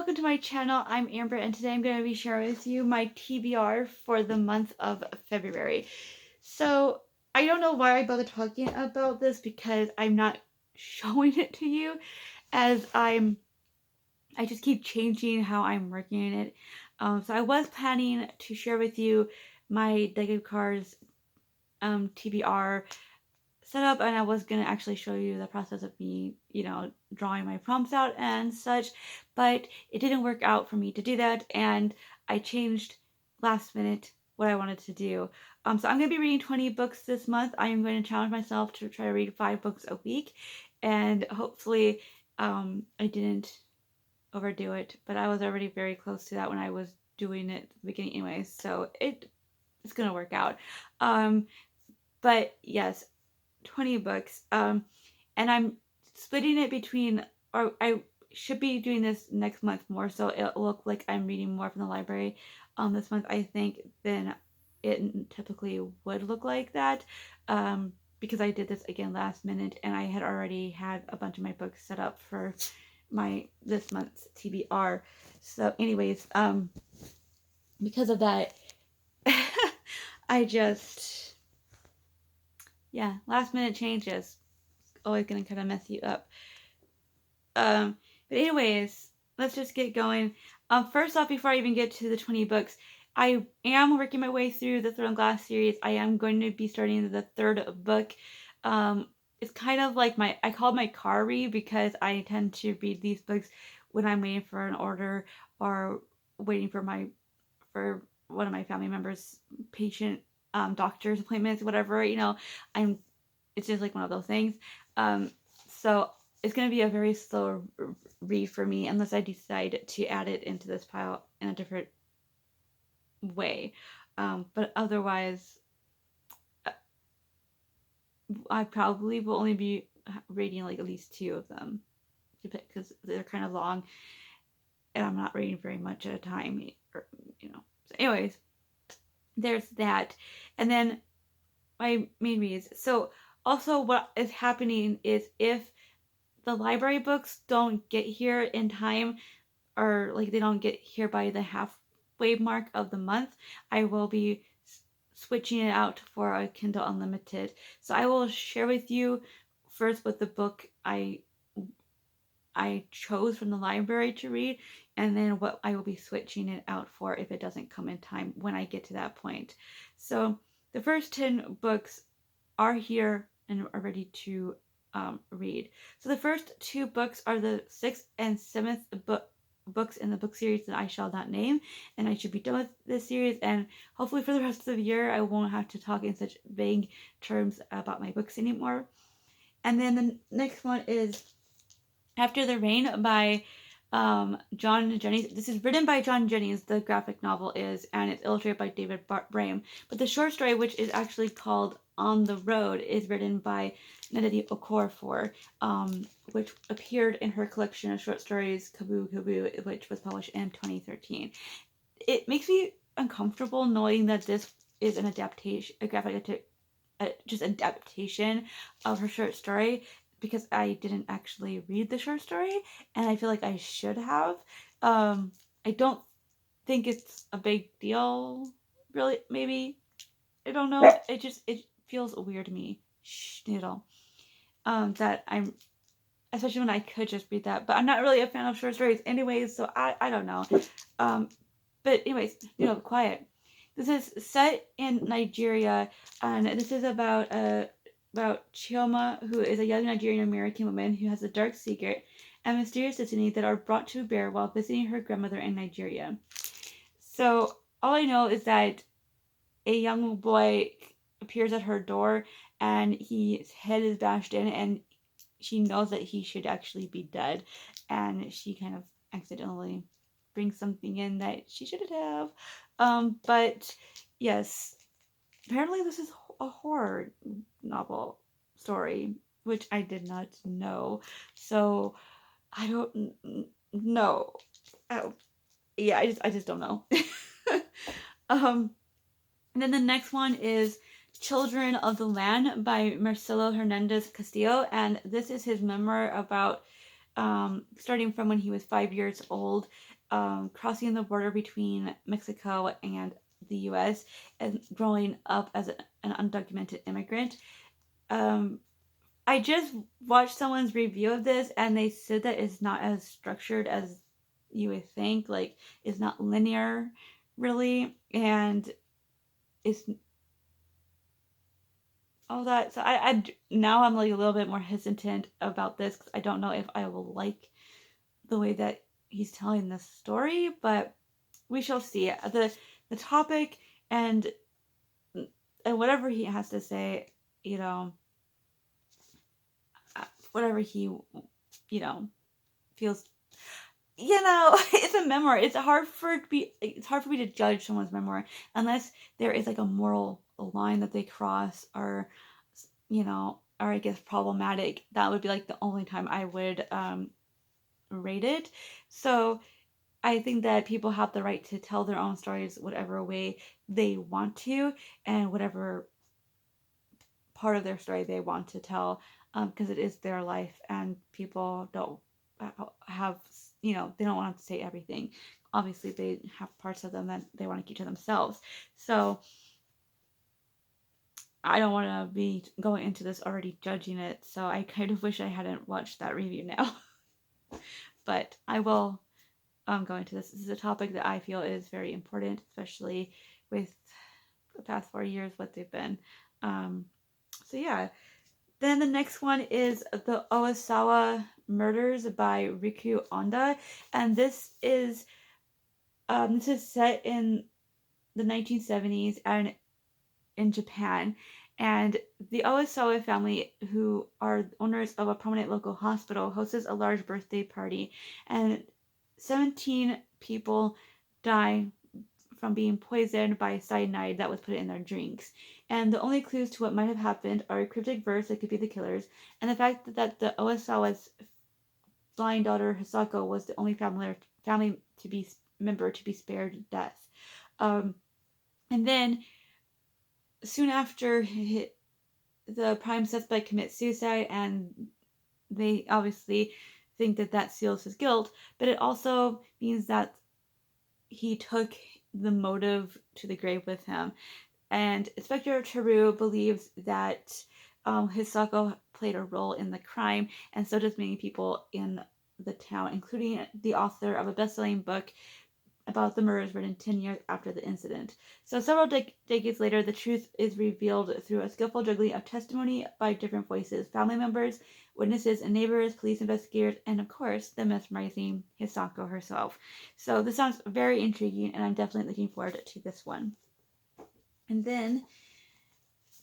welcome to my channel. I'm Amber, and today I'm going to be sharing with you my TBR for the month of February. So, I don't know why I bother talking about this because I'm not showing it to you, as I just keep changing how I'm working in it. So I was planning to share with you my deck of cards TBR setup, and I was going to actually show you the process of me, drawing my prompts out and such, but it didn't work out for me to do that, and I changed last minute what I wanted to do. So I'm going to be reading 20 books this month. I am going to challenge myself to try to read 5 books a week, and hopefully I didn't overdo it, but I was already very close to that when I was doing it at the beginning anyway, so it's going to work out. But yes, 20 books. And I'm splitting it between, or I should be doing this next month more, so it'll look like I'm reading more from the library this month, I think, than it typically would look like that. Because I did this again last minute, and I had already had a bunch of my books set up for this month's TBR. So anyways, because of that, I just, yeah, last minute changes always gonna kind of mess you up. But anyways, let's just get going. First off, before I even get to the 20 books, I am working my way through the Throne Glass series. I am going to be starting the 3rd book. It's kind of like I call it my car read, because I tend to read these books when I'm waiting for an order or waiting for one of my family members' patient doctor's appointments, whatever, it's just like one of those things. So it's going to be a very slow read for me unless I decide to add it into this pile in a different way. But otherwise, I probably will only be reading like at least 2 of them, because they're kind of long and I'm not reading very much at a time, So anyways, there's that. And then my main reads. So also what is happening is, if the library books don't get here in time, or like they don't get here by the halfway mark of the month, I will be switching it out for a Kindle Unlimited. So I will share with you first what the book I chose from the library to read, and then what I will be switching it out for if it doesn't come in time when I get to that point. So the first 10 books are here and are ready to read. So the first 2 books are the 6th and 7th books in the book series that I shall not name, and I should be done with this series, and hopefully for the rest of the year I won't have to talk in such vague terms about my books anymore. And then the next one is After the Rain by John Jennings. This is written by John Jennings, the graphic novel is, and it's illustrated by David Brame. But the short story, which is actually called On the Road, is written by Nnedi Okorafor, which appeared in her collection of short stories, Kabu Kabu, which was published in 2013. It makes me uncomfortable knowing that this is an adaptation, just adaptation of her short story, because I didn't actually read the short story, and I feel like I should have. I don't think it's a big deal, really, maybe. I don't know. It feels weird to me, that I'm, especially when I could just read that, but I'm not really a fan of short stories anyways, so I don't know. But anyways, quiet. This is set in Nigeria, and this is about Chioma, who is a young Nigerian American woman who has a dark secret and mysterious destiny that are brought to bear while visiting her grandmother in Nigeria. So all I know is that a young boy appears at her door, and his head is bashed in, and she knows that he should actually be dead, and she kind of accidentally brings something in that she shouldn't have. But yes, apparently this is a horror novel story, which I did not know. So I don't know. Yeah, I just don't know. And then the next one is Children of the Land by Marcelo Hernandez Castillo, and this is his memoir about starting from when he was 5 years old, crossing the border between Mexico and the U.S. and growing up as an undocumented immigrant. I just watched someone's review of this, and they said that it's not as structured as you would think. Like, it's not linear, really, and it's all that. So I now I'm like a little bit more hesitant about this because I don't know if I will like the way that he's telling this story, but we shall see. The topic and whatever he has to say, you know, whatever he, you know, feels, you know, it's a memoir. It's hard for me to judge someone's memoir unless there is like a moral line that they cross, or, you know, or I guess problematic. That would be like the only time I would rate it. So I think that people have the right to tell their own stories whatever way they want to, and whatever part of their story they want to tell, because it is their life, and people don't have, you know, they don't want to say everything. Obviously, they have parts of them that they want to keep to themselves. So I don't want to be going into this already judging it. So I kind of wish I hadn't watched that review now. But I will go into this. This is a topic that I feel is very important, especially with the past 4 years, what they've been. So yeah. Then the next one is the Osawa Murders by Riku Onda, and this is set in the 1970s and in Japan. And the Osawa family, who are owners of a prominent local hospital, hosts a large birthday party, and 17 people die from being poisoned by cyanide that was put in their drinks. And the only clues to what might have happened are a cryptic verse that could be the killers, and the fact that the Osawa's blind daughter Hisako was the only family to be member to be spared death. And then soon after, the prime suspect commits suicide, and they obviously think that that seals his guilt, but it also means that he took the motive to the grave with him. And Inspector Teru believes that Hisako played a role in the crime, and so does many people in the town, including the author of a best-selling book about the murders written 10 years after the incident. So several decades later, the truth is revealed through a skillful juggling of testimony by different voices: family members, witnesses, and neighbors, police investigators, and of course, the mesmerizing Hisako herself. So this sounds very intriguing, and I'm definitely looking forward to this one. And then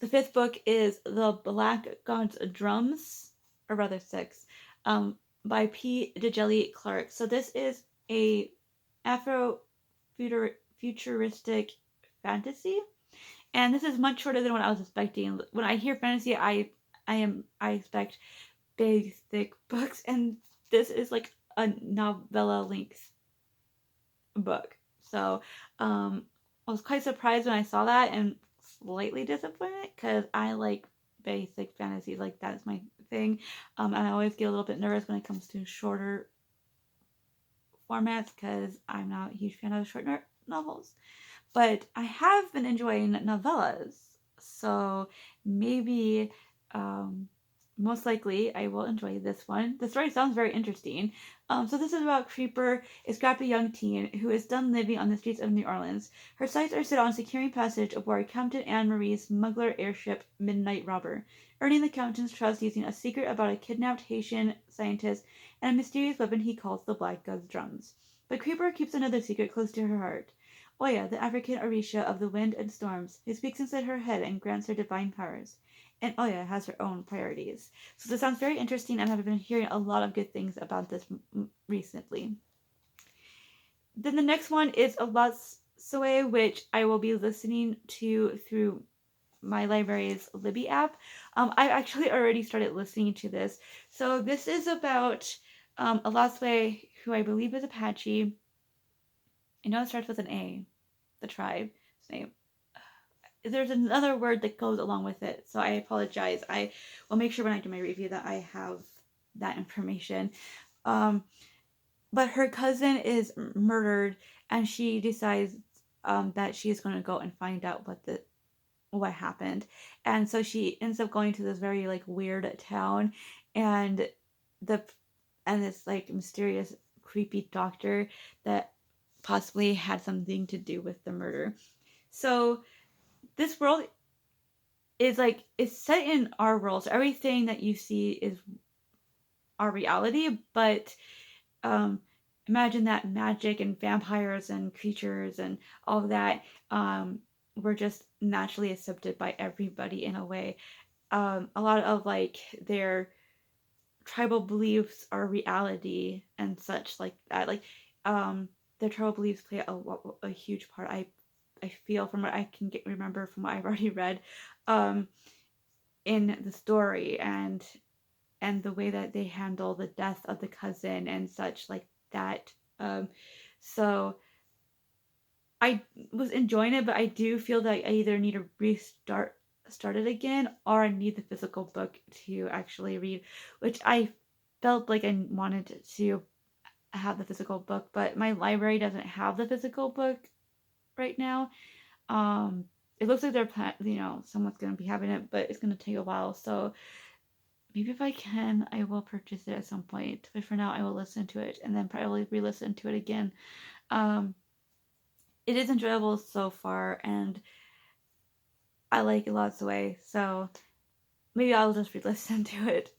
the fifth book is The Black God's Drums, or rather six, by P. Djeli Clark. So this is a Afro-futuristic fantasy, and this is much shorter than what I was expecting. When I hear fantasy, I expect big, thick books, and this is like a novella length book. So I was quite surprised when I saw that, and slightly disappointed because I like basic fantasies. Like, that's my thing. And I always get a little bit nervous when it comes to shorter formats because I'm not a huge fan of short novels. But I have been enjoying novellas, so maybe, most likely, I will enjoy this one. The story sounds very interesting. So this is about Creeper, a scrappy young teen who is done living on the streets of New Orleans. Her sights are set on securing passage aboard Captain Anne Marie's smuggler airship Midnight Robber, earning the captain's trust using a secret about a kidnapped Haitian scientist and a mysterious weapon he calls the Black God's Drums. But Creeper keeps another secret close to her heart. Oya, the African Orisha of the wind and storms, who speaks inside her head and grants her divine powers. And Oya has her own priorities. So this sounds very interesting, and I've been hearing a lot of good things about this recently. Then the next one is a Lotsoe, which I will be listening to through my library's Libby app. I've actually already started listening to this. So this is about a Lotsoe who I believe is Apache. I know it starts with an A, the tribe's name. There's another word that goes along with it, so I apologize. I will make sure when I do my review that I have that information. But her cousin is murdered, and she decides that she is going to go and find out what happened. And so she ends up going to this very like weird town, and the this like mysterious creepy doctor that possibly had something to do with the murder. So this world is like it's set in our world. So everything that you see is our reality, but um imagine that magic and vampires and creatures and all of that were just naturally accepted by everybody in a way. A lot of like their tribal beliefs are reality and such like that. Like their tribal beliefs play a huge part. I feel from what I can remember from what I've already read um, in the story, and the way that they handle the death of the cousin and such like that. So I was enjoying it, but I do feel that I either need to start it again, or I need the physical book to actually read, which I felt like I wanted to have the physical book, but my library doesn't have the physical book right now. Um, it looks like they're someone's gonna be having it, but it's gonna take a while. So maybe if I can, I will purchase it at some point. But for now, I will listen to it and then probably re-listen to it again. Um, it is enjoyable so far, and I like it lots of ways. So maybe I'll just re-listen to it,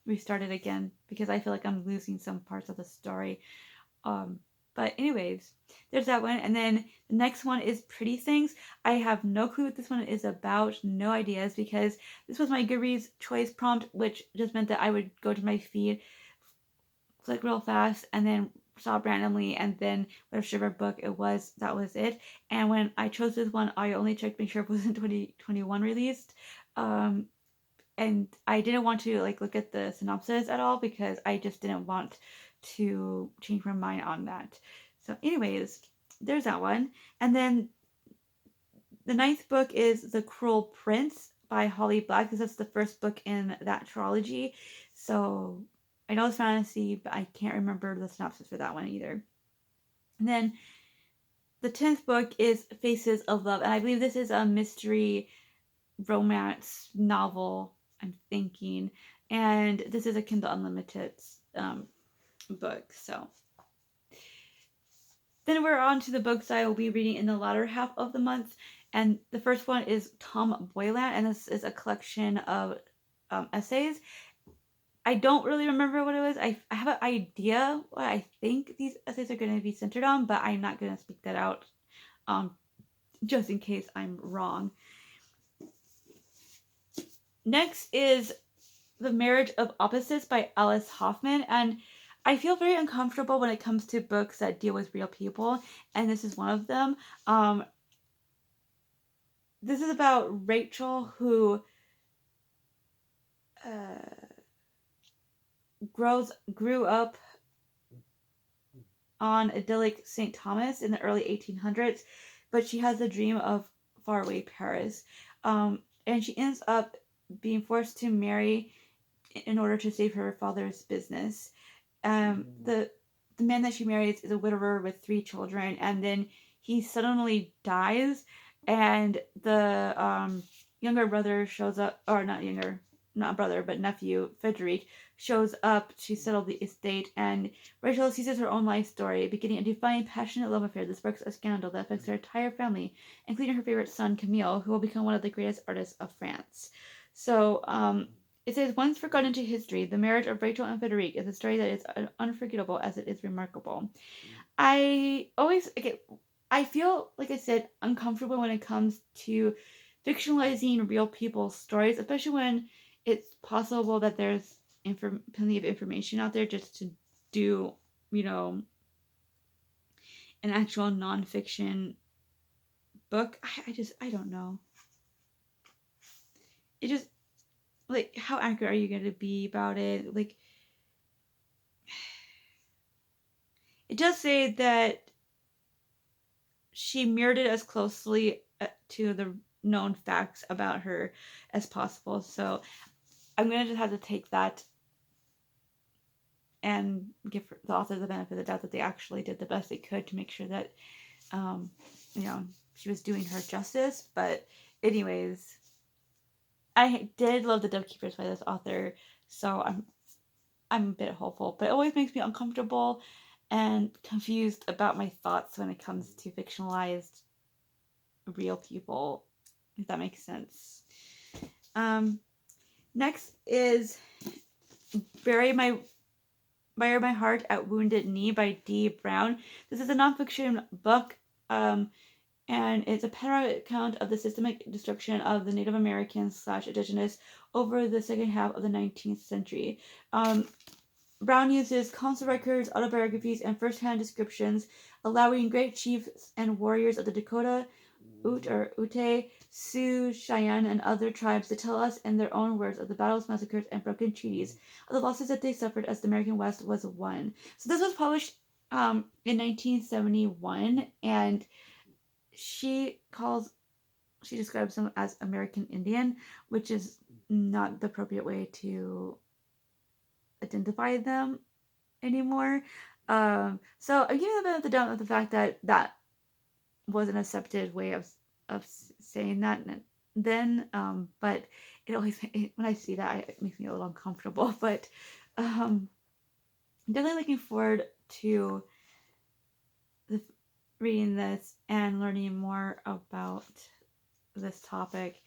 restart it again because I feel like I'm losing some parts of the story. Um, but anyways, there's that one, and then the next one is Pretty Things. I have no clue what this one is about, no ideas, because this was my Goodreads choice prompt, which just meant that I would go to my feed, click real fast, and then stop randomly, and then whichever book it was, that was it. And when I chose this one, I only checked to make sure it wasn't 2021 released. Um, and I didn't want to like look at the synopsis at all because I just didn't want to change my mind on that. So, anyways, there's that one. And then the ninth book is The Cruel Prince by Holly Black, because that's the first book in that trilogy. So I know it's fantasy, but I can't remember the synopsis for that one either. And then the 10th book is Faces of Love, and I believe this is a mystery romance novel, I'm thinking. And this is a Kindle Unlimited book. So then we're on to the books I will be reading in the latter half of the month. And the first one is Tom Boylan, and this is a collection of essays. I don't really remember what it was. I have an idea what I think these essays are going to be centered on, but I'm not going to speak that out just in case I'm wrong. Next is The Marriage of Opposites by Alice Hoffman, and I feel very uncomfortable when it comes to books that deal with real people, and this is one of them. This is about Rachel, who grew up on idyllic St. Thomas in the early 1800s, but she has a dream of faraway Paris, and she ends up being forced to marry in order to save her father's business. The man that she marries is a widower with 3 children, and then he suddenly dies, and the younger brother shows up, or not younger, not brother, but nephew, Frederic, shows up to settle the estate, and Rachel seizes her own life story, beginning a defiant, passionate love affair that sparks a scandal that affects her entire family, including her favorite son, Camille, who will become one of the greatest artists of France. So, it says, once forgotten to history, the marriage of Rachel and Frederic is a story that is unforgettable as it is remarkable. I feel, like I said, uncomfortable when it comes to fictionalizing real people's stories, especially when it's possible that there's plenty of information out there just to do, an actual nonfiction book. I don't know. It just, like, how accurate are you going to be about it? Like, it does say that she mirrored it as closely to the known facts about her as possible. So I'm going to just have to take that and give the author the benefit of the doubt that they actually did the best they could to make sure that, you know, she was doing her justice. But anyways, I did love The Dove Keepers by this author, so I'm a bit hopeful, but it always makes me uncomfortable and confused about my thoughts when it comes to fictionalized real people, if that makes sense. Next is Bury My Heart at Wounded Knee by D. Brown. This is a nonfiction book, and it's a panoramic account of the systematic destruction of the Native Americans / indigenous over the second half of the 19th century. Brown uses council records, autobiographies, and first-hand descriptions, allowing great chiefs and warriors of the Dakota, Ute, Sioux, Cheyenne, and other tribes to tell us in their own words of the battles, massacres, and broken treaties, of the losses that they suffered as the American West was won. So this was published in 1971, and she describes them as American Indian, which is not the appropriate way to identify them anymore. So I'm giving a bit of the doubt of the fact that that was an accepted way of saying that then. But when I see that, it makes me a little uncomfortable. But definitely looking forward to reading this and learning more about this topic,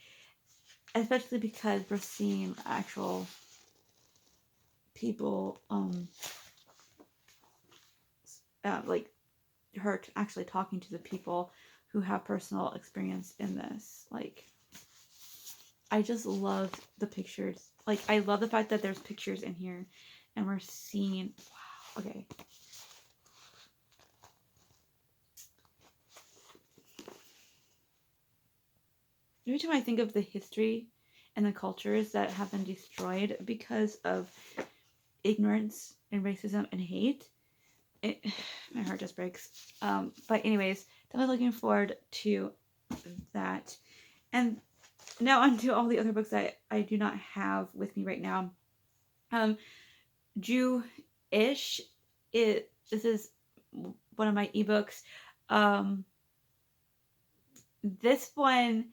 especially because we're seeing actual people like her actually talking to the people who have personal experience in this. Like, I just love the pictures. Like, I love the fact that there's pictures in here and we're seeing, wow, okay. Every time I think of the history and the cultures that have been destroyed because of ignorance and racism and hate, my heart just breaks. But anyways, definitely looking forward to that. And now on to all the other books that I do not have with me right now. Jew-ish. This is one of my ebooks. This one,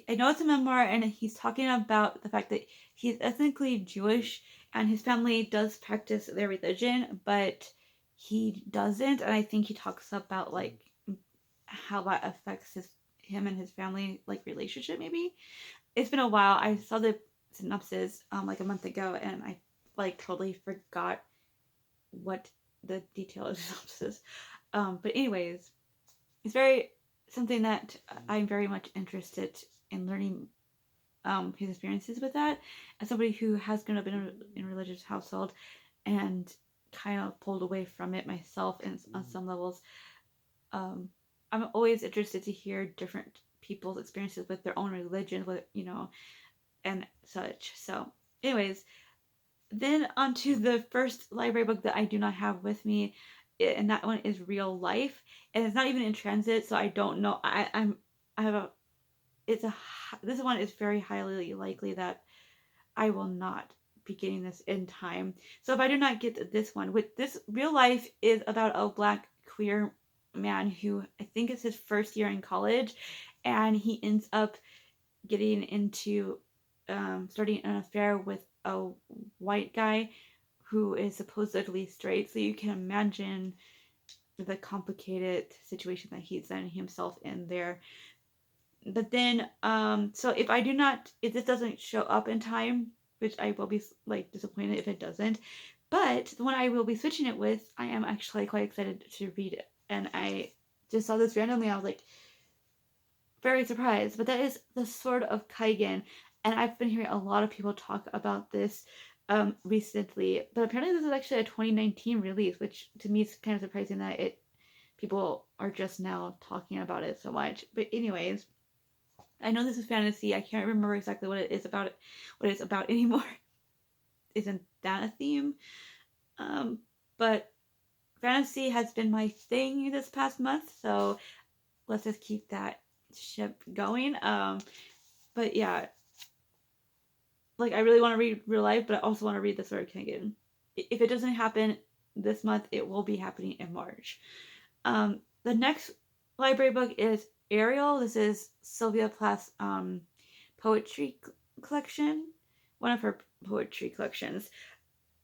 I know it's a memoir, and he's talking about the fact that he's ethnically Jewish and his family does practice their religion, but he doesn't. And I think he talks about like how that affects him and his family like relationship. Maybe it's been a while. I saw the synopsis like a month ago, and I like totally forgot what the detail of the synopsis. But anyways, it's very something that I'm very much interested in learning his experiences with that, as somebody who has grown up in a religious household and kind of pulled away from it myself on some levels. I'm always interested to hear different people's experiences with their own religion, with and such. So anyways, then onto the first library book that I do not have with me, and that one is Real Life, and it's not even in transit, so I don't know. This one is very highly likely that I will not be getting this in time. So if I do not get this one, with this Real Life is about a Black queer man who I think it's his first year in college, and he ends up getting into starting an affair with a white guy who is supposedly straight. So you can imagine the complicated situation that he's setting himself in there. But then, so if this doesn't show up in time, which I will be like disappointed if it doesn't, but the one I will be switching it with, I am actually quite excited to read it. And I just saw this randomly. I was like very surprised. But that is The Sword of Kaigen, and I've been hearing a lot of people talk about this recently. But apparently, this is actually a 2019 release, which to me is kind of surprising that people are just now talking about it so much. But anyways, I know this is fantasy. I can't remember exactly what it's about anymore. Isn't that a theme? But fantasy has been my thing this past month, so let's just keep that ship going. But yeah, like I really want to read Real Life, but I also want to read The Sword of Kaigen. if it doesn't happen this month, it will be happening in March. The next library book is Ariel. This is Sylvia Plath's poetry collection, one of her poetry collections.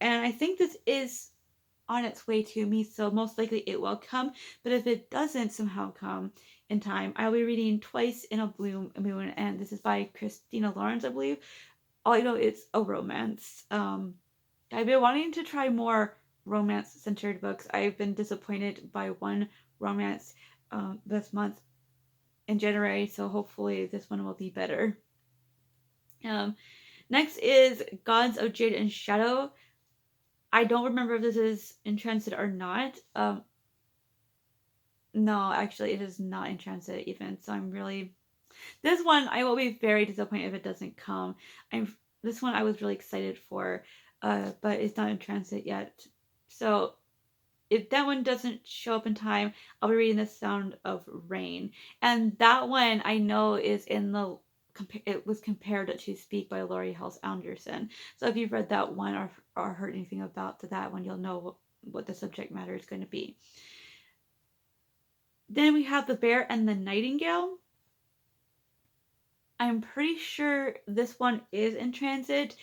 And I think this is on its way to me, so most likely it will come. But if it doesn't somehow come in time, I'll be reading Twice in a Blue Moon, and this is by Christina Lawrence, I believe. All I know it's a romance. I've been wanting to try more romance-centered books. I've been disappointed by one romance this month in January, so hopefully this one will be better. Next is Gods of Jade and Shadow. I don't remember if this is in transit or not. No, actually, it is not in transit even. So I'm really, this one I will be very disappointed if it doesn't come. This one I was really excited for, but it's not in transit yet. So if that one doesn't show up in time, I'll be reading The Sound of Rain, and that one I know is in the. It was compared to Speak by Laurie Halse Anderson. So if you've read that one or heard anything about that one, you'll know what the subject matter is going to be. Then we have The Bear and the Nightingale. I'm pretty sure this one is in transit,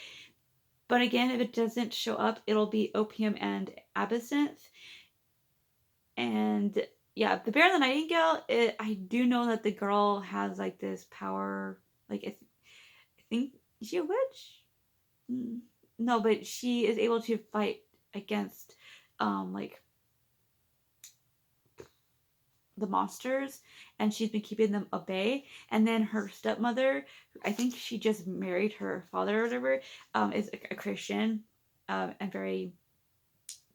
but again, if it doesn't show up, it'll be Opium and Absinthe. And yeah, The Bear and the Nightingale, I do know that the girl has like this power, like I think, is she a witch? No, but she is able to fight against like the monsters, and she's been keeping them at bay. And then her stepmother, I think she just married her father or whatever, is a Christian, and very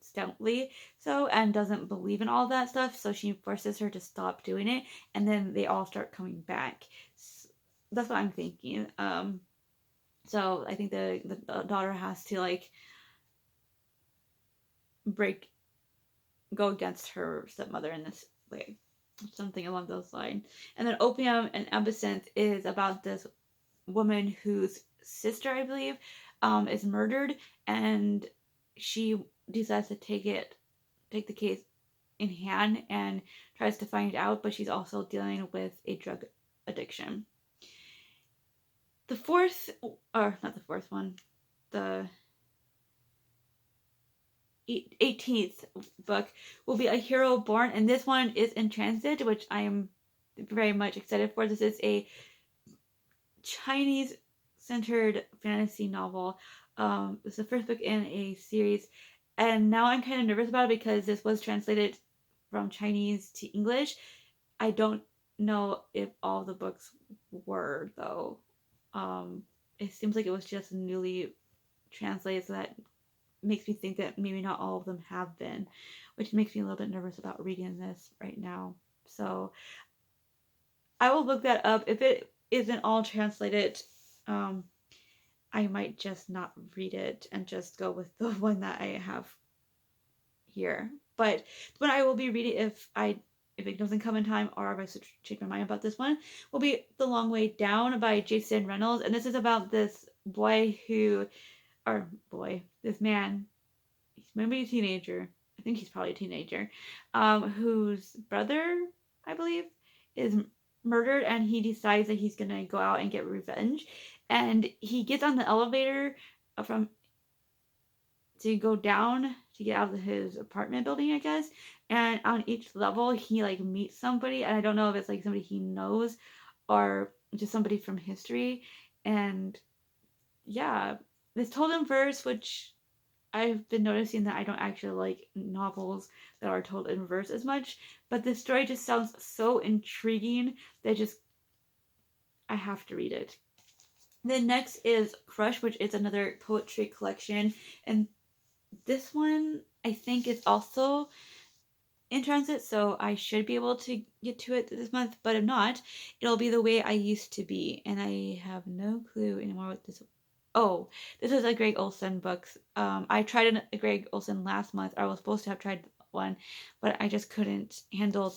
stoutly so, and doesn't believe in all that stuff, so she forces her to stop doing it, and then they all start coming back. So that's what I'm thinking. So I think the daughter has to like go against her stepmother in this way, something along those lines. And then Opium and Absinthe is about this woman whose sister, I believe, is murdered, and she decides to take the case in hand and tries to find out, but she's also dealing with a drug addiction. The fourth, or not the fourth one, the 18th book will be A Hero Born, and this one is in transit, which I am very much excited for. This is a Chinese centered fantasy novel. It's the first book in a series, and now I'm kind of nervous about it because this was translated from Chinese to English. I don't know if all the books were, though. It seems like it was just newly translated, so that makes me think that maybe not all of them have been, which makes me a little bit nervous about reading this right now. So I will look that up. If it isn't all translated, I might just not read it and just go with the one that I have here. But when I will be reading, if it doesn't come in time, or if I change my mind about this one, will be The Long Way Down by Jason Reynolds. And this is about this this man, he's maybe a teenager, I think he's probably a teenager, whose brother, I believe, is murdered, and he decides that he's gonna go out and get revenge. And he gets on the elevator to go down to get out of his apartment building, I guess. And on each level, he like meets somebody, and I don't know if it's like somebody he knows or just somebody from history. And yeah, it's told in verse, which I've been noticing that I don't actually like novels that are told in verse as much, but the story just sounds so intriguing that I have to read it. Then next is Crush, which is another poetry collection, and this one I think is also in transit, so I should be able to get to it this month, but if not, it'll be The Way I Used to Be, and I have no clue anymore what this. Oh, this is a Greg Olson book. I tried a Greg Olson last month. I was supposed to have tried one, but I just couldn't handle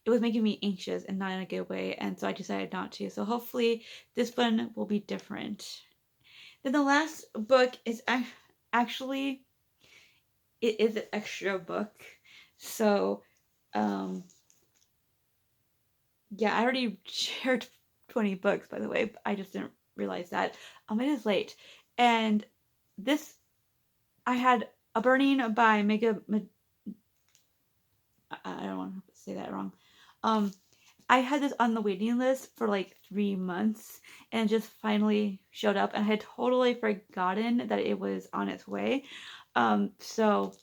it was making me anxious and not in a good way, and so I decided not to. So hopefully this one will be different. Then the last book is actually, it is an extra book. So, yeah, I already shared 20 books, by the way. I just didn't realize that. It is late. And this, I had A Burning by I don't want to say that wrong. Um, I had this on the waiting list for like 3 months and it just finally showed up, and I had totally forgotten that it was on its way. So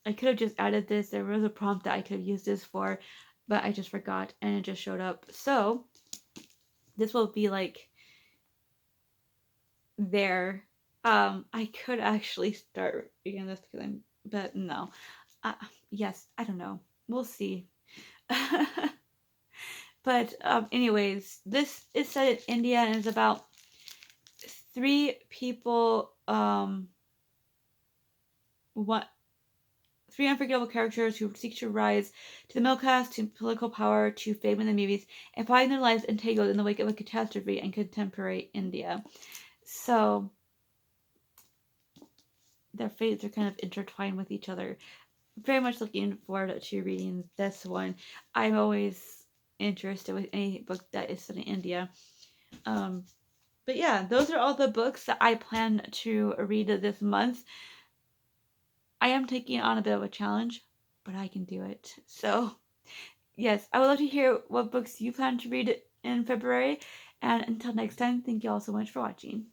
I could have just added this. There was a prompt that I could have used this for, but I just forgot and it just showed up. So this will be like there. I could actually start reading this because but no. Yes, I don't know. We'll see. But anyways, this is set in India and is about three people, what three unforgettable characters who seek to rise to the middle class, to political power, to fame in the movies, and find their lives entangled in the wake of a catastrophe in contemporary India. So their fates are kind of intertwined with each other. Very much looking forward to reading this one. I'm always interested with any book that is set in India. But yeah, those are all the books that I plan to read this month. I am taking on a bit of a challenge, but I can do it. So, yes, I would love to hear what books you plan to read in February. And until next time, thank you all so much for watching.